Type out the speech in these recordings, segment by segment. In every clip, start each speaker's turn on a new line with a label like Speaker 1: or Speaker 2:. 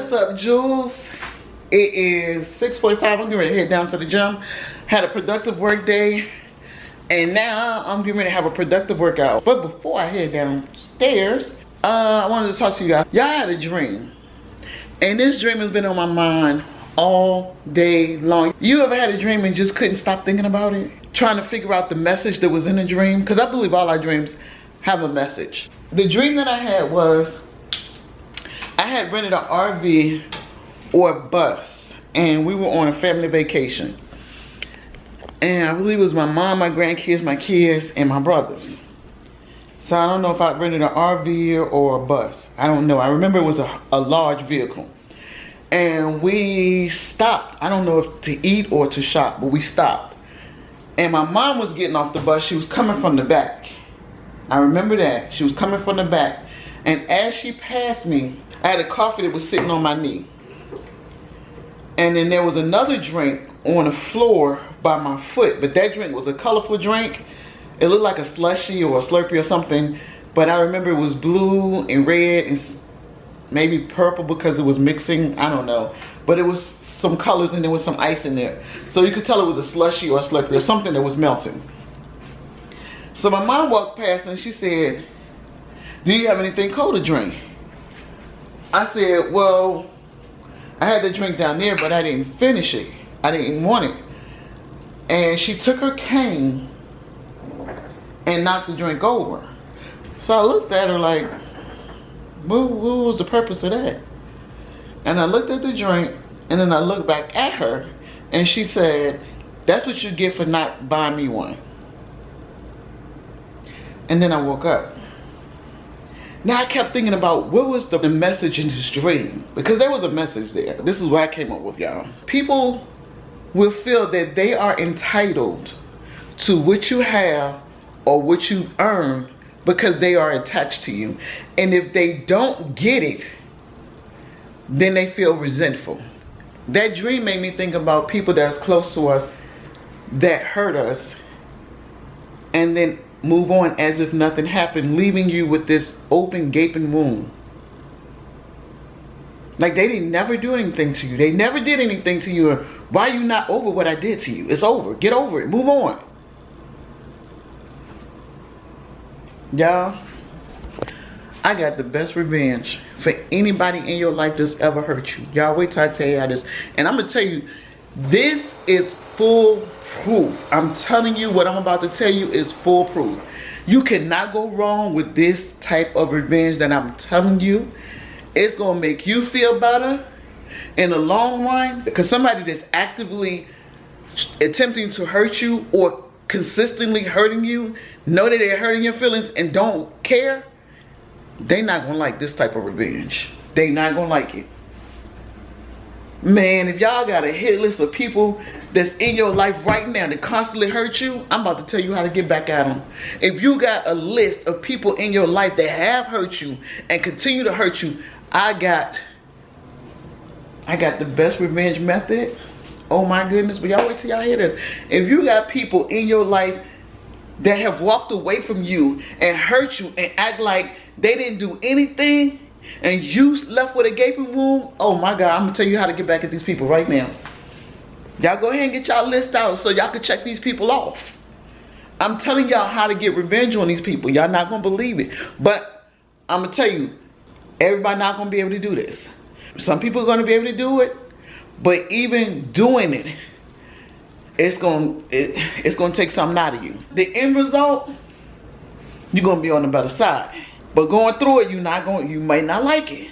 Speaker 1: What's up, Jules? It is 6:45. I'm getting ready to head down to the gym. Had a productive work day, and now I'm getting ready to have a productive workout. But before I head downstairs, I wanted to talk to you guys. Y'all had a dream, and this dream has been on my mind all day long. You ever had a dream and just couldn't stop thinking about it? Trying to figure out the message that was in the dream? Because I believe all our dreams have a message. The dream that I had was, I had rented an RV or a bus, and we were on a family vacation. And I believe it was my mom, my grandkids, my kids, and my brothers. So I don't know if I rented an RV or a bus. I don't know. I remember it was a large vehicle. And we stopped. I don't know if to eat or to shop, but we stopped. And my mom was getting off the bus. She was coming from the back. I remember that. She was coming from the back. And as she passed me, I had a coffee that was sitting on my knee. And then there was another drink on the floor by my foot. But that drink was a colorful drink. It looked like a slushie or a Slurpee or something. But I remember it was blue and red and maybe purple because it was mixing. I don't know. But it was some colors and there was some ice in there. So you could tell it was a slushie or a Slurpee or something that was melting. So my mom walked past and she said, "Do you have anything cold to drink?" I said, "Well, I had the drink down there, but I didn't finish it. I didn't want it." And she took her cane and knocked the drink over. So I looked at her like, what was the purpose of that? And I looked at the drink, and then I looked back at her, and she said, "That's what you get for not buying me one." And then I woke up. Now I kept thinking about what was the message in this dream, because there was a message there. This is what I came up with, y'all. People will feel that they are entitled to what you have or what you've earned because they are attached to you. And if they don't get it, then they feel resentful. That dream made me think about people that's close to us that hurt us and then move on as if nothing happened, leaving you with this open, gaping wound. Like they didn't never do anything to you. They never did anything to you. Why are you not over what I did to you? It's over. Get over it. Move on. Y'all, I got the best revenge for anybody in your life that's ever hurt you. Y'all wait till I tell y'all this. And I'm going to tell you, this is full proof. I'm telling you, what I'm about to tell you is full proof. You cannot go wrong with this type of revenge that I'm telling you. It's going to make you feel better in the long run, because somebody that's actively attempting to hurt you or consistently hurting you, know that they're hurting your feelings and don't care, they not going to like this type of revenge. They not going to like it. Man, if y'all got a hit list of people that's in your life right now that constantly hurt you, I'm about to tell you how to get back at them. If you got a list of people in your life that have hurt you and continue to hurt you, I got the best revenge method. Oh my goodness, but y'all wait till y'all hear this. If you got people in your life that have walked away from you and hurt you and act like they didn't do anything, and you left with a gaping wound, oh my God, I'm gonna tell you how to get back at these people right now. Y'all go ahead and get y'all list out so y'all can check these people off. I'm telling y'all how to get revenge on these people. Y'all not gonna believe it. But I'm gonna tell you, everybody not gonna be able to do this. Some people are gonna be able to do it, but even doing it, it's gonna take something out of you. The end result, you're gonna be on the better side. But going through it, you might not like it.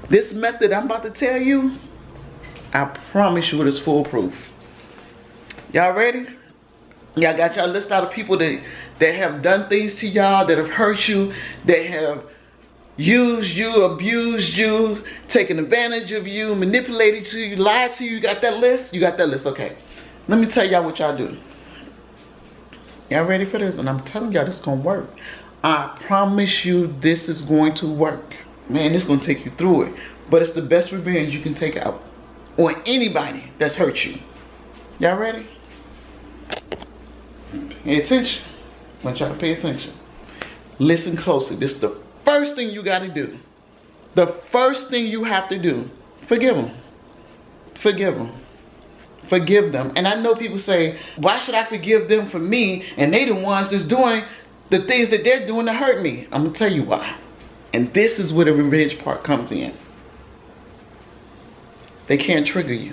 Speaker 1: This method I'm about to tell you, I promise you it is foolproof. Y'all ready? Y'all got y'all list out of people that have done things to y'all, that have hurt you, that have used you, abused you, taken advantage of you, manipulated you, lied to you. You got that list? You got that list, okay. Let me tell y'all what y'all do. Y'all ready for this? And I'm telling y'all this is gonna work. I promise you this is going to work. Man, it's going to take you through it. But it's the best revenge you can take out on anybody that's hurt you. Y'all ready? Pay attention. I want y'all to pay attention. Listen closely. This is the first thing you got to do. The first thing you have to do Forgive them. Forgive them. Forgive them. And I know people say, why should I forgive them for me? And they the ones that's doing the things that they're doing to hurt me. I'm going to tell you why. And this is where the revenge part comes in. They can't trigger you.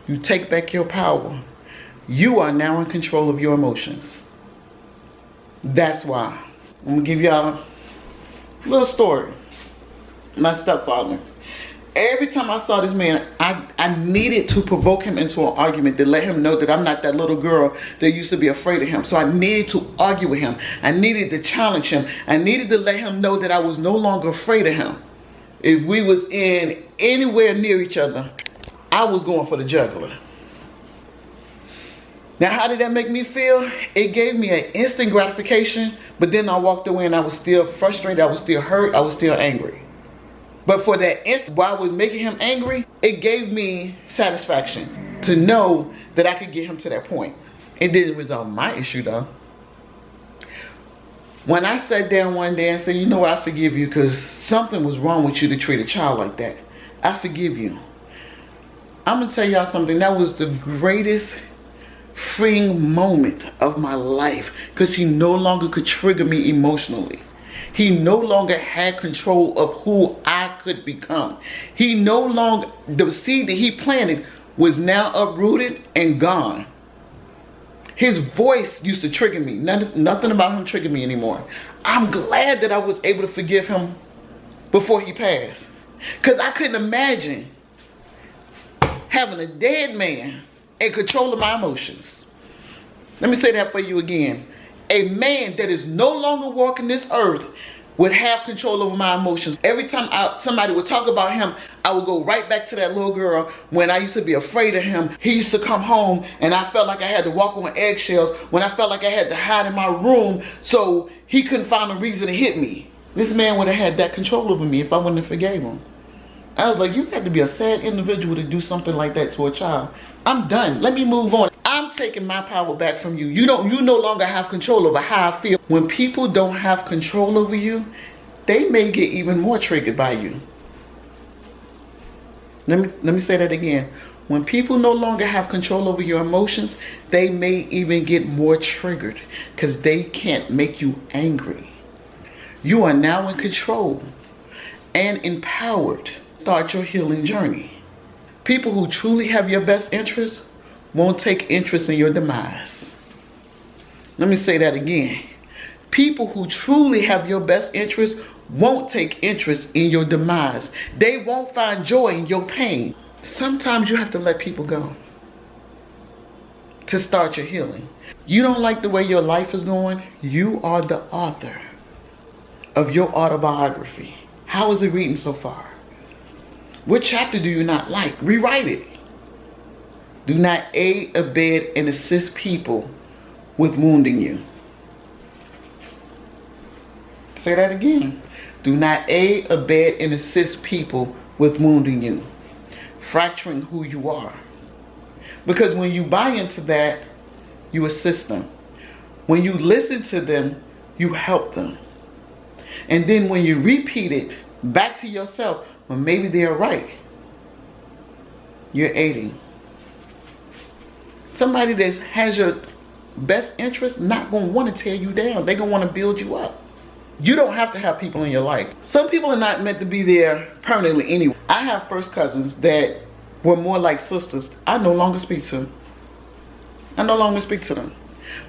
Speaker 1: You take back your power. You are now in control of your emotions. That's why. I'm going to give y'all a little story. My stepfather. Every time I saw this man, I needed to provoke him into an argument to let him know that I'm not that little girl that used to be afraid of him. So I needed to argue with him. I needed to challenge him. I needed to let him know that I was no longer afraid of him. If we was in anywhere near each other, I was going for the jugular. Now, how did that make me feel? It gave me an instant gratification, but then I walked away and I was still frustrated. I was still hurt. I was still angry. But for that instant, while I was making him angry, it gave me satisfaction to know that I could get him to that point. It didn't resolve my issue though. When I sat down one day and said, you know what, I forgive you because something was wrong with you to treat a child like that. I forgive you. I'm going to tell y'all something. That was the greatest freeing moment of my life because he no longer could trigger me emotionally. He no longer had control of who I could become. He no longer, the seed that he planted was now uprooted and gone. His voice used to trigger me. Nothing about him triggered me anymore. I'm glad that I was able to forgive him before he passed. Because I couldn't imagine having a dead man in control of my emotions. Let me say that for you again. A man that is no longer walking this earth would have control over my emotions. Every time somebody would talk about him, I would go right back to that little girl when I used to be afraid of him. He used to come home and I felt like I had to walk on eggshells, when I felt like I had to hide in my room so he couldn't find a reason to hit me. This man would have had that control over me if I wouldn't have forgave him. I was like, you have to be a sad individual to do something like that to a child. I'm done. Let me move on. I'm taking my power back from you. You no longer have control over how I feel. When people don't have control over you, they may get even more triggered by you. Let me say that again. When people no longer have control over your emotions, they may even get more triggered because they can't make you angry. You are now in control and empowered. Start your healing journey. People who truly have your best interest won't take interest in your demise. Let me say that again. People who truly have your best interest won't take interest in your demise. They won't find joy in your pain. Sometimes you have to let people go to start your healing. You don't like the way your life is going? You are the author of your autobiography. How is it reading so far? What chapter do you not like? Rewrite it. Do not aid, abet, and assist people with wounding you. Say that again. Do not aid, abet, and assist people with wounding you. Fracturing who you are. Because when you buy into that, you assist them. When you listen to them, you help them. And then when you repeat it back to yourself, well, maybe they are right, you're aiding. Somebody that has your best interest not going to want to tear you down. They're going to want to build you up. You don't have to have people in your life. Some people are not meant to be there permanently anyway. I have first cousins that were more like sisters. I no longer speak to. I no longer speak to them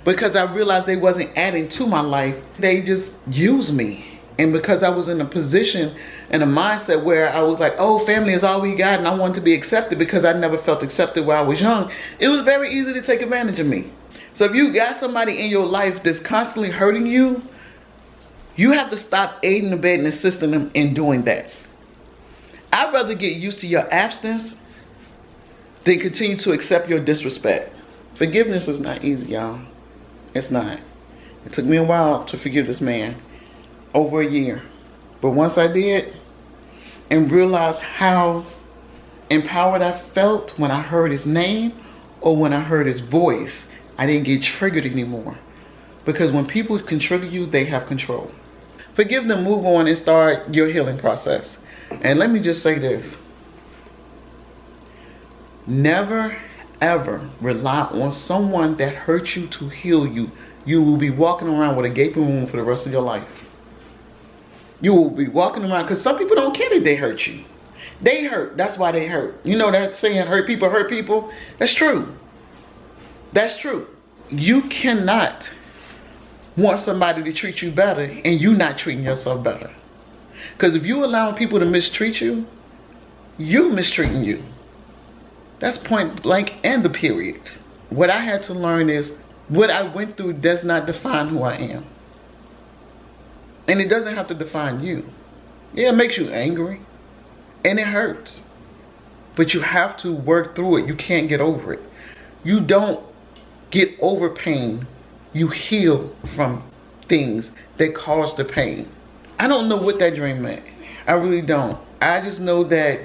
Speaker 1: because I realized they wasn't adding to my life. They just used me. And because I was in a position and a mindset where I was like, oh, family is all we got, and I wanted to be accepted because I never felt accepted when I was young, it was very easy to take advantage of me. So if you got somebody in your life that's constantly hurting you, you have to stop aiding, abetting, and assisting them in doing that. I'd rather get used to your absence than continue to accept your disrespect. Forgiveness is not easy, y'all. It's not. It took me a while to forgive this man. Over a year. But once I did and realized how empowered I felt when I heard his name or when I heard his voice, I didn't get triggered anymore. Because when people can trigger you, they have control. Forgive them, move on, and start your healing process. And let me just say this. Never ever rely on someone that hurt you to heal you. You will be walking around with a gaping wound for the rest of your life. You will be walking around, because some people don't care that they hurt you. They hurt. That's why they hurt. You know that saying, hurt people hurt people? That's true. That's true. You cannot want somebody to treat you better and you not treating yourself better. Because if you allow people to mistreat you, you mistreating you. That's point blank and the period. What I had to learn is what I went through does not define who I am. And it doesn't have to define you. Yeah, it makes you angry. And it hurts. But you have to work through it. You can't get over it. You don't get over pain. You heal from things that cause the pain. I don't know what that dream meant. I really don't. I just know that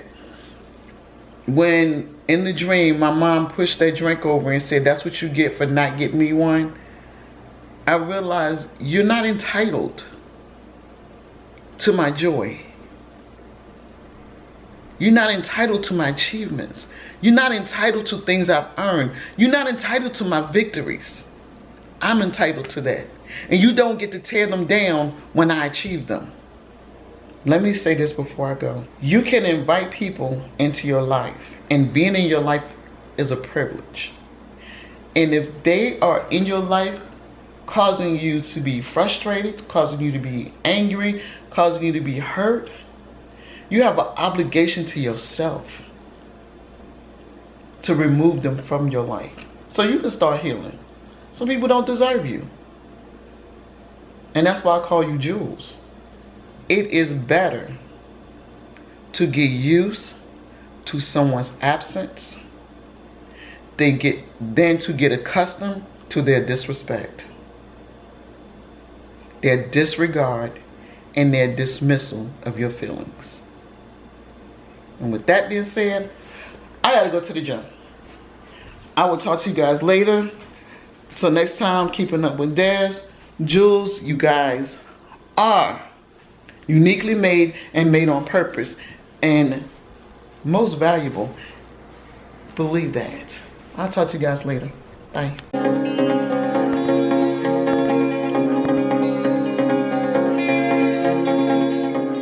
Speaker 1: when in the dream my mom pushed that drink over and said, that's what you get for not getting me one, I realized you're not entitled to my joy. You're not entitled to my achievements. You're not entitled to things I've earned. You're not entitled to my victories. I'm entitled to that. And you don't get to tear them down when I achieve them. Let me say this before I go. You can invite people into your life, and being in your life is a privilege. And if they are in your life causing you to be frustrated, causing you to be angry, causing you to be hurt, you have an obligation to yourself to remove them from your life so you can start healing. Some people don't deserve you. And that's why I call you Jules. It is better to get used to someone's absence than to get accustomed to their disrespect, their disregard, and their dismissal of your feelings. And with that being said, I gotta go to the gym. I will talk to you guys later. So next time, keeping up with Des, Jules, you guys are uniquely made and made on purpose. And most valuable, believe that. I'll talk to you guys later. Bye.